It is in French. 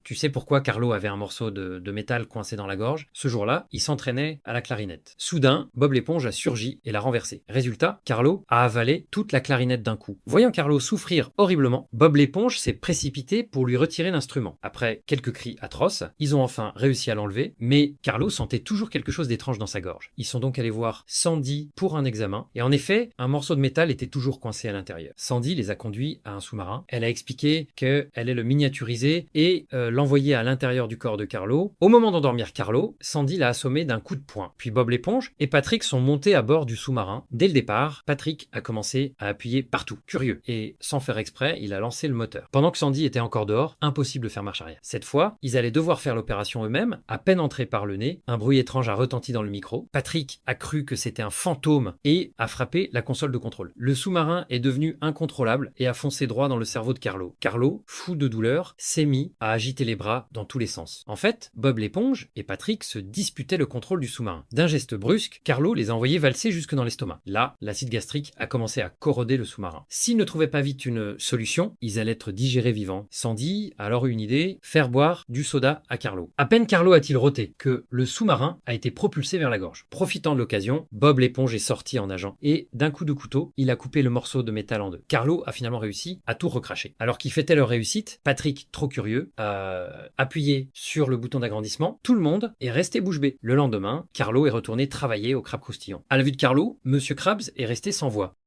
Tu sais pourquoi Carlo avait un morceau de métal coincé dans la gorge? Ce jour-là, il s'entraînait à la clarinette. Soudain, Bob l'éponge a surgi et l'a renversé. Résultat, Carlo a avalé toute la clarinette d'un coup. Voyant Carlo souffrir horriblement, Bob l'éponge s'est précipité pour lui retirer l'instrument. Après quelques cris atroces, ils ont enfin réussi à l'enlever, mais Carlo sentait toujours quelque chose d'étrange dans sa gorge. Ils sont donc allés voir Sandy pour un examen, et en effet, un morceau de métal était toujours coincé à l'intérieur. Sandy les a conduits à un sous-marin. Elle a expliqué qu'elle allait le miniaturiser et l'envoyer à l'intérieur du corps de Carlo. Au moment d'endormir Carlo, Sandy l'a assommé d'un coup de poing. Puis Bob l'éponge et Patrick sont montés à bord du sous-marin. Dès le départ, Patrick a commencé à appuyer partout, curieux, et sans faire exprès, il a lancé le moteur. Pendant que Sandy était encore dehors, impossible de faire marche arrière. Cette fois, ils allaient devoir faire l'opération eux-mêmes. À peine entrés par le nez, un bruit étrange a retenti dans le micro. Patrick a cru que c'était un fantôme et a frappé la console de contrôle. Le sous-marin est devenu incontrôlable et a foncé droit dans le cerveau de Carlo. Carlo, fou de douleur, s'est mis à agiter les bras dans tous les sens. En fait, Bob l'éponge et Patrick se disputaient le contrôle du sous-marin. D'un geste brusque, Carlo les a envoyés valser jusque dans l'estomac. Là, l'acide gastrique a commencé à corroder le sous-marin. S'ils ne trouvaient pas vite une solution, ils allaient être digérés vivants. Sandy a alors eu une idée, faire boire du soda à Carlo. À peine Carlo a-t-il roté que le sous-marin a été propulsé vers la gorge. Profitant de l'occasion, Bob l'éponge est sorti en nageant et d'un coup de couteau, il a coupé le morceau de métal en deux. Carlo a finalement réussi à tout recracher. Alors qu'ils fêtaient leur réussite, Patrick, trop curieux, a appuyé sur le bouton d'agrandissement. Tout le monde est resté bouche bée. Le lendemain, Carlo est retourné travailler au Crabe Croustillon. À la vue de Carlo, Monsieur Krabs est resté sans voix.